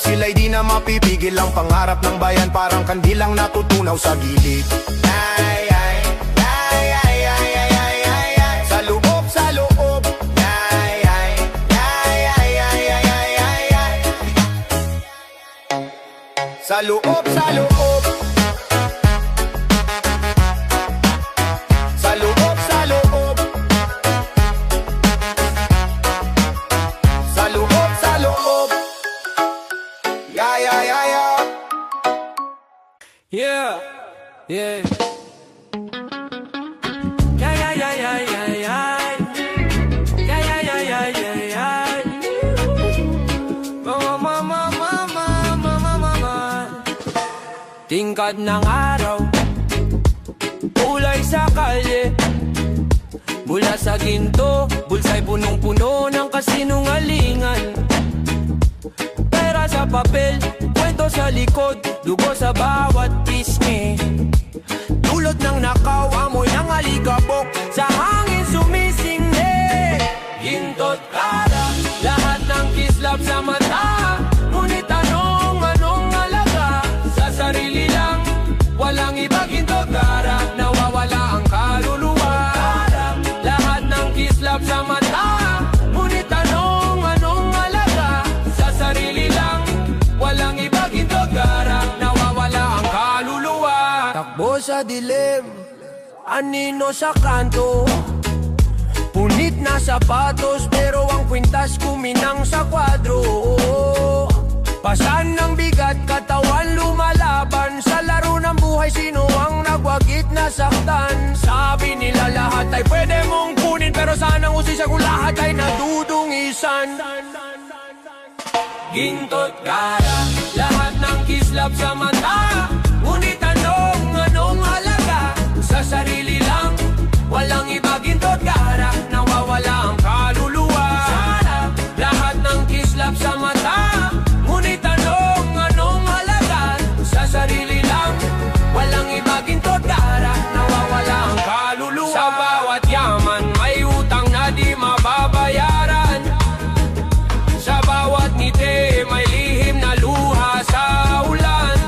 B: sila'y di na mapipigil. Ang pangarap ng bayan, parang kandilang natutunaw sa gilid. Ay, ay, ay, ay, ay, ay, ay, ay, ay. Sa loob, ay, ay, ay, ay, ay, ay, ay, ay, ay. Sa loob, Sa loob,
A: yeah, yeah. Yeah, yeah, yeah, yeah, yeah, yeah. Yeah, yeah, yeah, yeah, yeah, yeah. Mama, mama, mama, mama, mama. Tingkad ng araw, kulay sa kalye. Mula sa ginto, bulsa'y punong-puno ng kasinungalingan. Pera sa papel, kwento sa likod, dugo sa bawat pisngi. Dulot ng nakaw, amoy ng alikabok, sa hangin sumisingge. Gintot kara, lahat ng kislap sa mata. Ngunit anong alaga? Sa sarili lang, walang iba. Gintot kara, nawawala ang kaluluwa. Lahat ng kislap sa mata. Ngunit anong alaga? Sa sarili lang, walang iba. Gintot kara, nawawala ang kaluluwa. Takbo sa dilim, anino sa kanto. Punit na sapatos, pero ang kwintas kuminang sa kwadro. Pasan ng bigat, katawan lumalaban. Sa laro ng buhay, sino ang nagwagit na saktan? Sabi nila lahat ay pwede mong kunin, pero sanang usisa kung lahat ay nadudungisan. Gintot kara, lahat ng kislap sa mata. Ngunit anong halaga? Sa sarili lang, walang iba. Gintot kara, nawawala ang kaluluwa. Lahat ng kislap sa mata. Ngunit anong halaga? Sa sarili lang, walang iba. Gintot kara, nawawala ang kaluluwa. Sa bawat yaman, may utang na di mababayaran. Sa bawat ngiti, may lihim na luha sa ulan.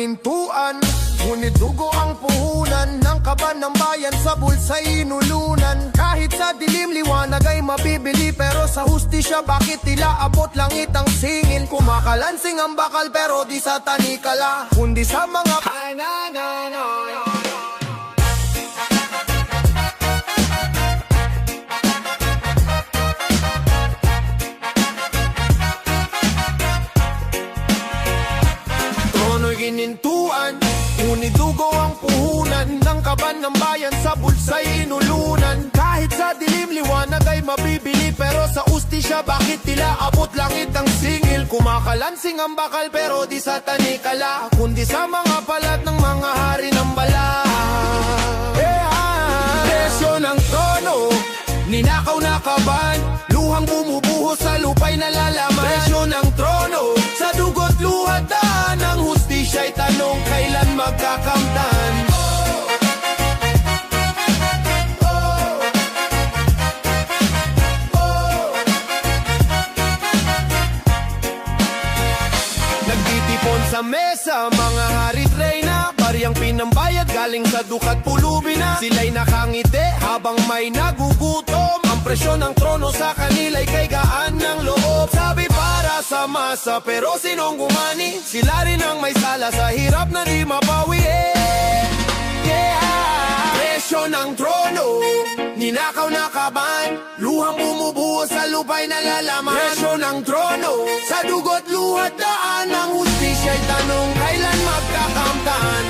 A: ginintuan, ngunit dugo ang puhunan ng kaban ng bayan sa bulsa'y inulunan. Kahit sa dilim liwanag ay mabibili, pero sa hustisya bakit tila abot langit ang singil? Kumakalansing ang bakal pero di sa tanikala, kundi sa mga trono'y ginintuan, ngunit dugo ang puhunan ng kaban ng bayan sa bulsa'y inulunan. Kahit sa dilim liwanag ay mabibili, pero sa ustisya bakit tila abot langit ang singil? Kumakalansing ang bakal pero di sa tanikala, kundi sa mga palat ng mga hari ng bala. Presyo ng trono, ninakaw na kaban, luhang bumubuhos sa lupa'y nalalaman. Presyo ng trono, sa dugo't luhatan, ang hustisya'y tanong kailan magkakamtan. Nagtitipon sa mesa, mga hari't reyna, bariyang pinambayad galing sa dukat pulubi na. Sila'y nakangiti habang may nagugutom, ang presyo ng trono sa kanila'y kay gaan ng loob. Sabi para sa masa, pero sinong gumani? Sila rin ang may sala sa hirap na di mapawi. Presyo ng trono, ninakaw na kaban, luhang bumubuhos sa lupa'y nalalaman. Presyo ng trono, sa dugo't luhat daan, ang hustisya'y tanong kailan magkakamtan.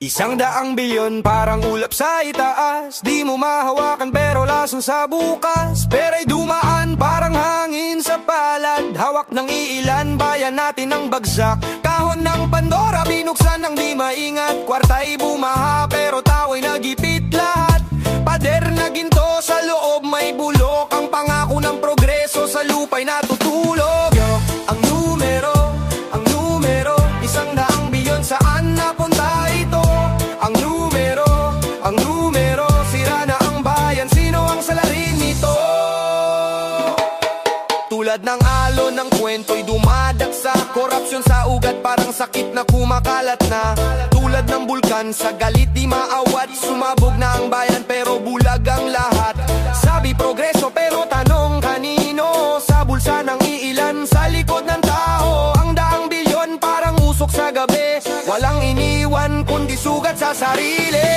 A: Isang daang bilyon parang ulap sa itaas, di mo mahawakan pero lason sa bukas. Pera'y dumaan parang hangin sa palad, hawak ng iilan, bayan natin ang bagsak. Kahon ng Pandora binuksan ng di maingat, kwarta'y bumaha pero tao'y nagipit lahat. Pader na ginto sa loob may bulok, ang pangako ng progreso sa lupa'y natutulog. Ang numero, isang daang bilyon, saan napunta ito? Ang numero, sira na ang bayan, sino ang salarin nito? Tulad ng alon ng kwento'y dumadagsa, korupsyon sa ugat parang sakit na kumakalat na. Tulad ng bulkan sa galit di maawat, sumabog na ang bayan pero bulag ang lahat. Sabi progreso pero tanong kanino? Sa bulsa ng iilan, sa likod ng tao. Ang daang bilyon parang usok sa gabi, walang iniwan kundi sugat sa sarili.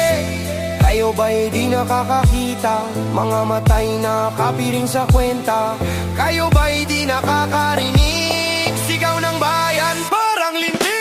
A: Kayo ba'y di nakakakita? Mga matay na kapiring sa kwenta. Kayo ba'y di nakakarinig? Sigaw ng bayan parang lintik.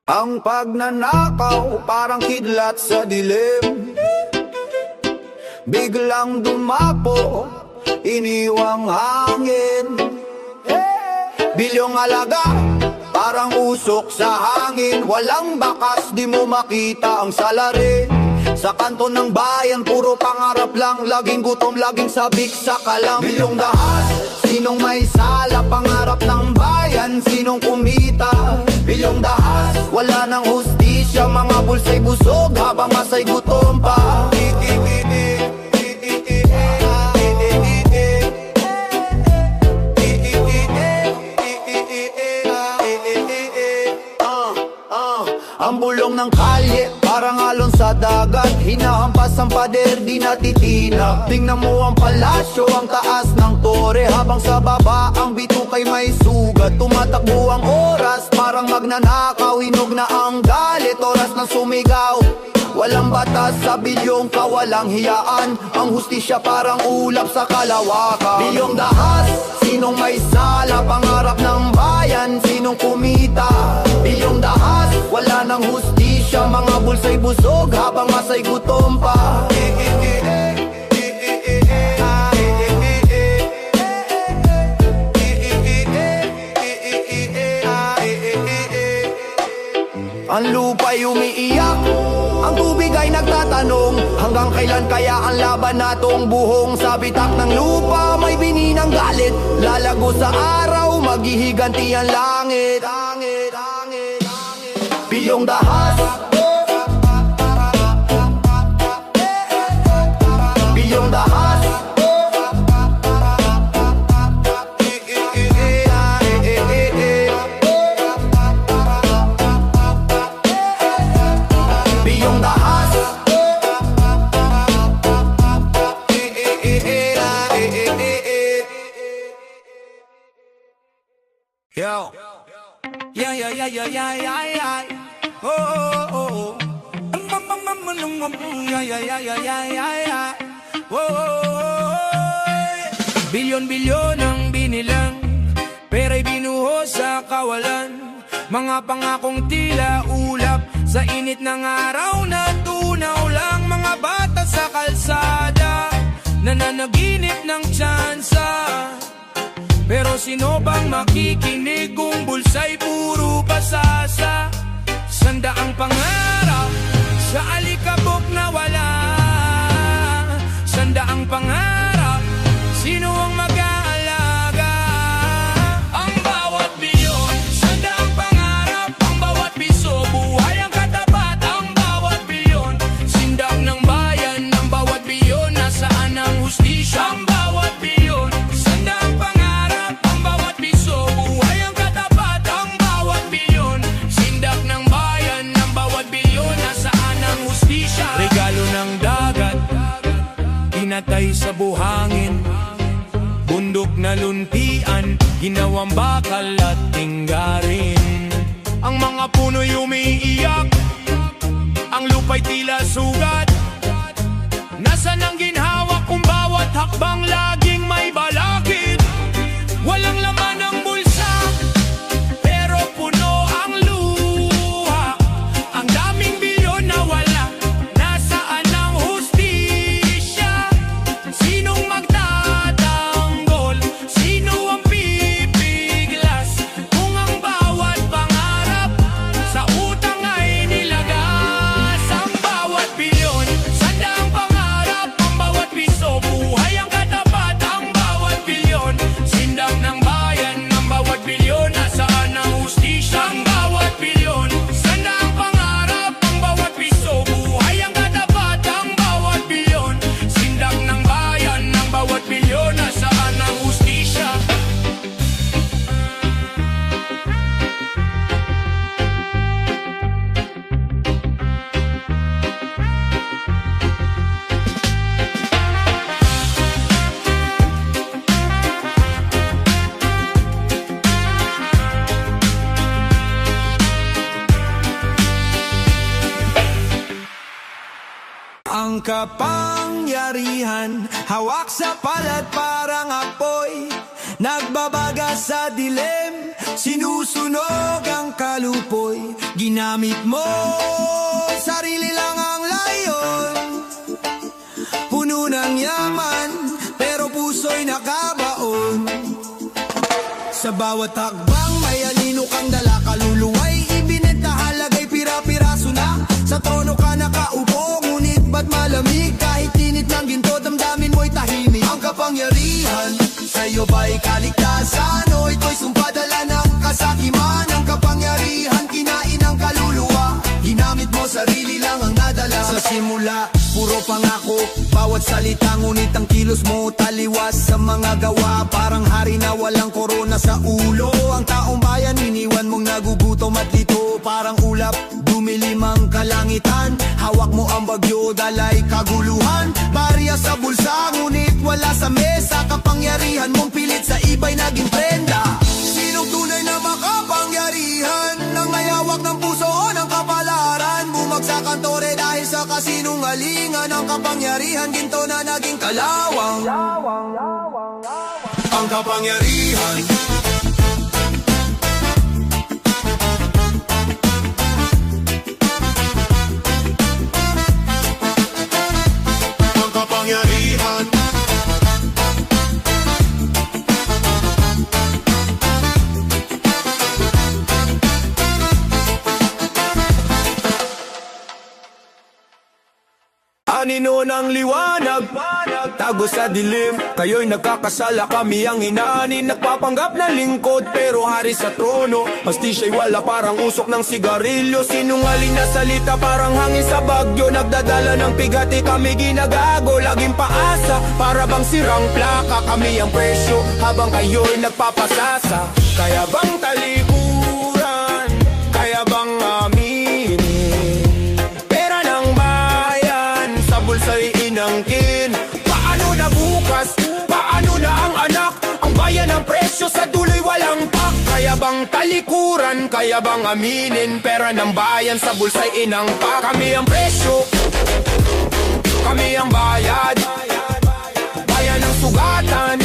B: Ang pagnanakaw parang kidlat sa dilim, biglang dumapo, iniwang hangin. Bilyong alaga, parang usok sa hangin. Walang bakas, di mo makita ang salarin. Sa kanto ng bayan, puro pangarap lang, laging gutom, laging sabik sa kalam. Bilyong dahas, sinong may sala, pangarap ng bayan, sinong kumita? Bilyong dahas, wala nang hustisya, mga bulsa'y busog habang masa'y gutom pa. Ang bulong ng kalye, parang alon sa dagat, hinahampas ang pader, di natitinag. Tingnan mo ang palasyo, ang taas ng tore, habang sa baba ang bitukay may sugat. Tumatakbo ang oras, parang magnanakaw, hinog na ang galit, oras na sumigaw. Walang batas sa bilyong kawalang hiyaan, ang hustisya parang ulap sa kalawakan. Bilyong dahas, sinong may sala, pangarap ng bayan, sinong kumita? Bilyong dahas, wala nang hustisya, mga bulsa'y busog habang masa'y gutom pa. umiiyak, ang tubig ay nagtatanong, hanggang kailan kaya ang laban natong buhong sa bitak ng lupa may bininang galit. Lalago sa araw, maghihiganti ang langit. Biyong dahas, biyong dahas, biyong dahas.
C: Yo. Yeah, yeah, yeah, yeah, yeah, yeah, yeah. Oh, oh, oh, oh. Yeah, yeah, yeah, yeah, yeah, yeah, yeah. Oh, oh, oh. Bilyon-bilyon ang binilang, pera'y binuhos sa kawalan. Mga pangakong tila ulap, sa init ng araw na tunaw lang. Mga bata sa kalsada, nananaginip ng tsansa. Pero sino bang makikinig kung bulsa'y puro pasasa? Sandaang pangarap sa alikabok na wala. Sandaang pangarap, sino ang mag-aalaga? Ang bawat bilyon, sandaang pangarap. Ang bawat piso, buhay ang katapat. Ang bawat bilyon, sindak ng bayan. Ang bawat bilyon, nasaan ang hustisya? Ang bawat bilyon, sandaang pangarap. Ang bawat piso, buhay ang katapat. Ang bawat bilyon, sindak ng bayan. Ang bawat bilyon, nasaan ang hustisya? Regalo ng dagat, inatay sa buhangin. Bundok na luntian, ginawang bakal at tinggarin. Ang mga puno'y umiiyak, ang lupa'y tila sugat. Nasaan ang ginhawa kung bawat hakbang laging may balakid? Walang laman ang bulsa, pero puno ang luha. Ang daming bilyon na wala, nasaan ang hustisya? Sinong magtatanggol? Sino ang pipiglas? Kung ang bawat pangarap sa utang ay nilagas. Ang bawat bilyon, sandaang pangarap. Ang bawat piso, buhay ang katapat. Ang bawat bilyon, sindak ng bayan. Ang bawat bilyon, nasaan ang hustisya? Ang bawat bilyon, sandaang pangarap. Ang bawat piso, buhay ang katapat. Ang bawat bilyon, sindak ng bayan. Ang bawat bilyon, nasaan ang hustisya? Ang kapangyarihan, hawak sa palad parang apoy. Nagbabaga sa dilim, sinusunog ang kalupoy. Ginamit mo, sarili lang ang layon. Puno ng yaman, pero puso'y nakabaon. Sa bawat hakbang may anino kang dala. Kaluluway ibinenta, halagay pira-piraso na. Sa trono ka nakaupo, ngunit ba't malamig? Kahit init ng ginto, damdamin mo'y tahimik. Ang kapangyarihan sa'yo ba'y kaligtasan? O ito'y sumpadala ng kasakiman? Ang kapangyarihan kinain ang kaluluwa. Ginamit mo, sarili lang ang nadala. Sa simula, puro pangako, bawat salita, ngunit ang kilos mo taliwas sa mga gawa. Parang hari na walang korona sa ulo. Ang taong bayan, iniwan mong nagugutom at lito. Parang ulap, dumilim ang kalangitan. Hawak mo ang bagyo, dalay kaguluhan. Barya sa bulsa, ngunit wala sa mesa. Kapangyarihan mong pilit sa iba'y naging prenda. Sinong tunay na makapangyarihan? Nang may hawak ng puso o ng kapalaran? Bumagsak ang tore dahil sa kasinungalingan. Ang kapangyarihan, ginto na naging kalawang. Ang kapangyarihan, ang kapangyarihan,
B: Anino ng liwanag, tago sa dilim. Kayo'y nagkakasala, kami ang hinaanin. Nagpapanggap na lingkod, pero hari sa trono. Hastisya'y wala, parang usok ng sigarilyo. Sinungaling na salita, parang hangin sa bagyo. Nagdadala ng pigati, kami ginagago. Laging paasa, para bang sirang plaka. Kami ang presyo, habang kayo'y nagpapasasa. Kaya bang talikuran, kaya bang aminin? Pera ng bayan, sa bulsa'y inangkin. Paano na bukas, paano na ang anak? Ang bayan ng presyo, sa dulo'y walang pak. Kaya bang talikuran, kaya bang aminin? Pera ng bayan, sa bulsa'y inangpak. Kami ang presyo, kami ang bayad. Bayan ng sugatan,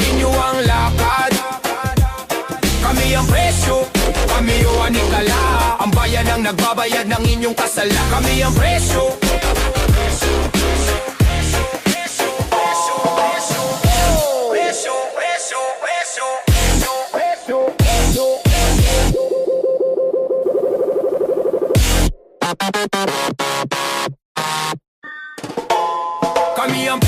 B: inyo ang lakad. Kami ang presyo, kami o anikala. Ang bayan ang nagbabayad ng inyong kasala. Kami ang presyo. Kami ang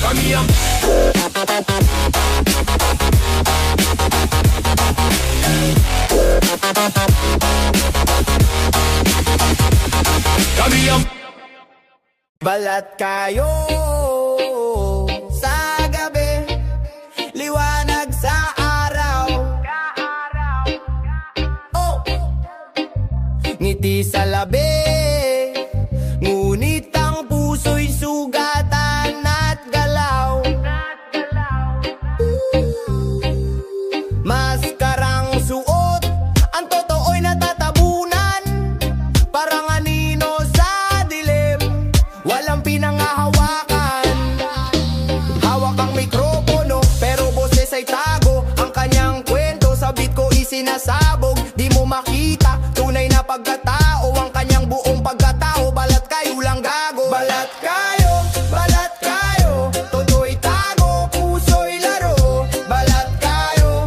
B: kami ang kami ang balat kayo sa gabi, liwanag sa araw. Oh, ngiti sa labi, ngunit ang puso'y sugatan at galaw. Maskarang suot, ang totoo'y natatabunan. Parang anino sa dilim, walang pinangahawakan. Hawak ang mikropono, pero boses ay tago. Ang kanyang kwento, sa beat ko isinasabog. Di mo makita, tunay na pagkatao. Ang kanyang buong pagkatao, balat kayo lang gago. Balat kayo, toto'y tago, puso'y laro. Balat kayo,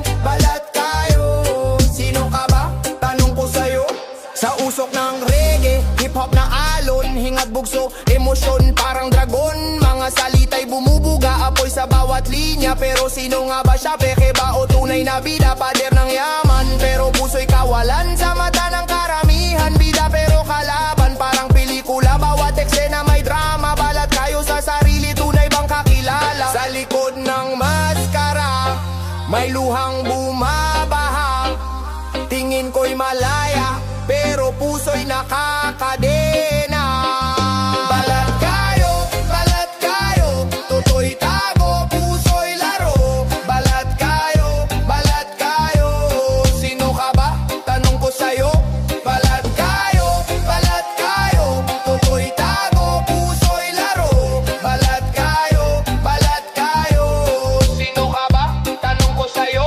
B: sino ka ba? Tanong ko sa'yo. Sa usok ng reggae, hip-hop na alon, hingad bugso, emosyon parang dragon. Mga salita'y bumubuga, apoy sa bawat linya. Pero sino nga ba siya? Peke ba o tunay na bida? Pader ng yaman, pero puso'y kawalan. Sa mata ng karamihan, bida pero kalaban. Parang pelikula, bawat eksena may drama. Balat kayo sa sarili, tunay bang kakilala? Sa likod ng maskara, may luhang bumabaha. Tingin ko'y malaya, pero puso'y nakakadena. Balat kayo, toto'y tago, puso'y laro. Balat kayo, sino ka ba? Tanong ko sa'yo. Balat kayo, toto'y tago, puso'y laro. Balat kayo, sino ka ba? Tanong ko sa'yo.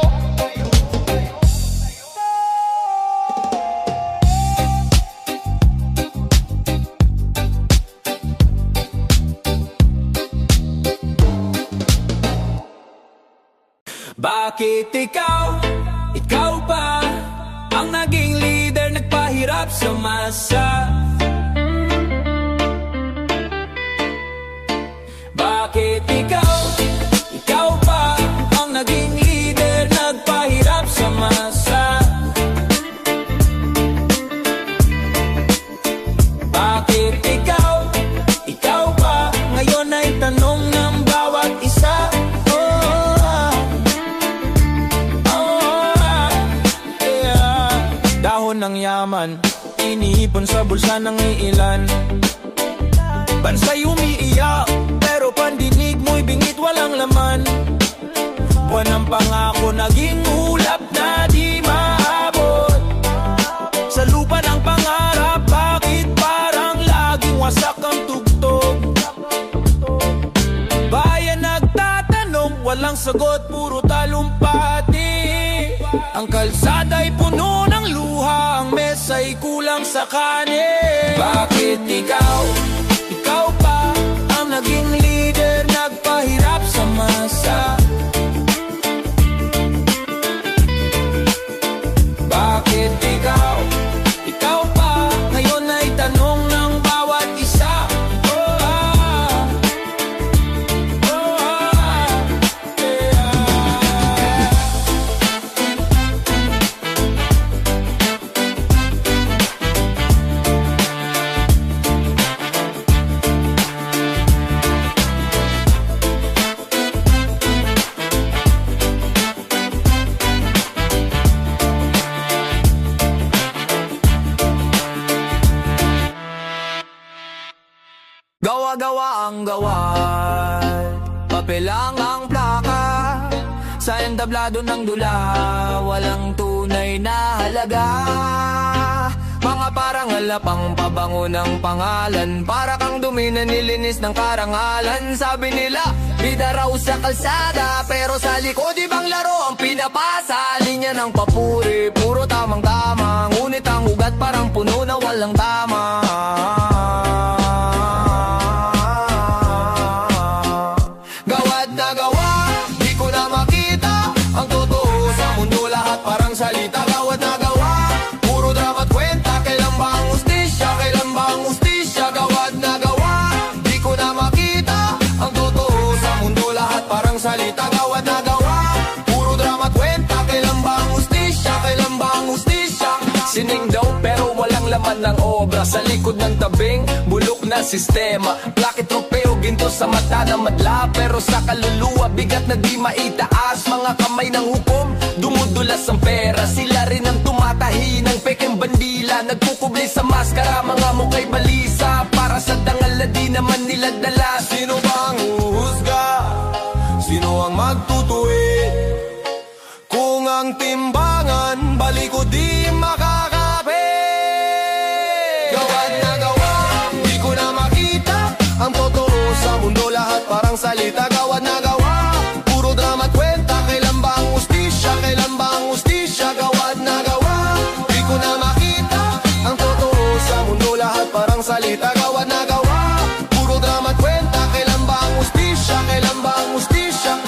D: Bakit ikaw pa ang naging leader, nagpahirap sa masa? Bakit ikaw pa ang naging leader, nagpahirap sa masa? Bakit ikaw pa ngayon ay tanong ng bawat isa? Ng yaman, iniipon sa bulsa ng iilan. Bansa'y umiiyak, pero pandinig mo'y bingit walang laman. Buwan ng pangako naging ulap na di maabot. Sa lupa ng pangarap, bakit parang laging wasak ang tugtog? Bayan nagtatanong, walang sagot, puro talumpati. Ang kalsada'y puno ng luha, ang mesa'y kulang sa kanin. Bakit ikaw pa ang naging leader, nagpahirap sa masa?
C: papel lang ang plaka. Sa entablado ng dula, walang tunay na halaga. Mga parangal na pang pabango ng pangalan, para kang dumi na nilinis ng karangalan. Sabi nila, bida raw sa kalsada, pero sa likod ibang laro ang pinapasa. Linya ng papuri, puro tamang-tama, ngunit ang ugat parang puno na walang tama. Gawad na gawa, di ko na makita ang totoo sa mundo, lahat parang salita. Gawad na gawa, puro drama at kwenta. Kailan ba ang ustisya? Kailan ba ang ustisya? Gawad na gawa, di ko na makita ang totoo sa mundo, lahat parang salita. Gawad na gawa, puro drama at kwenta. Kailan ba ang ustisya? Kailan ba ang ustisya? Sining daw pero walang laman ng obra. Sa likod ng tabing, bulok na sistema. Plakit, tropeo, ginto sa mata na madla, pero sa kaluluwa, bigat na di maitaas. Mga kamay ng hukom, dumudulas ang pera. Sila rin ang tumatahi ng pekeng bandila, nagkukubli sa maskara, mga mukha'y balisa. Para sa dangal na di naman nila dala. Sino ba ang huhusga? Sino ang magtutuwid? Kung ang timbangan, balik ko di makakapit. Gawad na gawa, di ko na makita ang totoo sa mundo, lahat parang salita. Gawad na gawa, puro drama at kwenta. Kailan ba ang ustisya? Kailan ba ang ustisya? Gawad na gawa, di ko na makita ang totoo sa mundo, lahat parang salita. Gawad na gawa, puro drama at kwenta. Kailan ba ang ustisya? Kailan ba ang ustisya?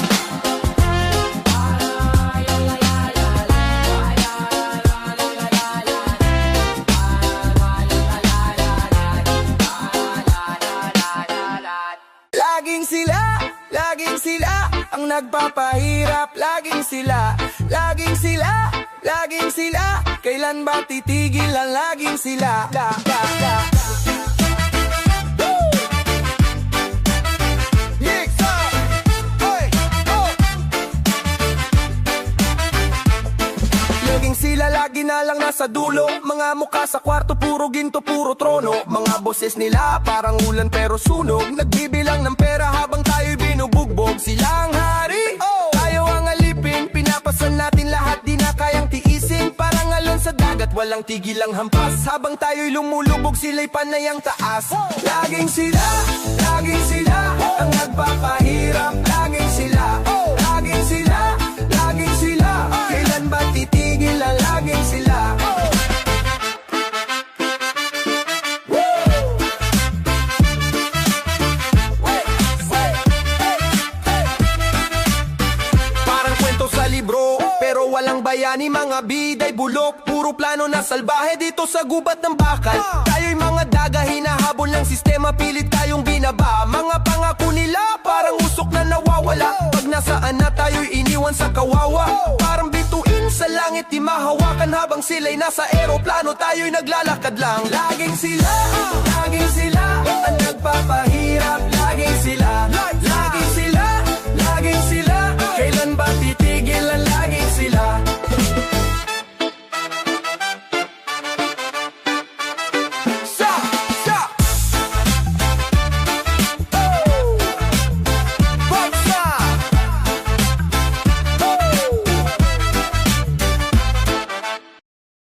C: Laging sila ang nagpapahirap. Laging sila, laging sila, laging sila. Kailan ba titigil ang laging sila? Laging sila, lagi na lang nasa dulo. Mga mukha sa kwarto, puro ginto, puro trono. Mga boses nila parang ulan pero sunog. Nagbibilang ng pera habang tayo'y binubugbog. Sila ang hari, tayo ang alipin. Pinapasan natin lahat, di na kayang tiisin. Parang alon sa dagat, walang tigil ang hampas. Habang tayo'y lumulubog, sila'y panay ang taas. Laging sila ang nagpapahirap. Laging sila, laging sila, laging sila. Kailan ba titigil ang laging sila? Parang kwento sa libro, pero walang bayani. Mga bida'y bulok, puro plano na salbahe dito sa gubat ng bakal. Tayo'y mga daga, hinahabol ng sistema, pilit tayong binaba. Mga pangako nila, parang usok na nawawala. Pag nasaan na tayo'y iniwan sa kawawa. Parang bituin sa langit, di mahawakan habang sila'y nasa eroplano. Tayo'y naglalakad lang. Laging sila, laging sila.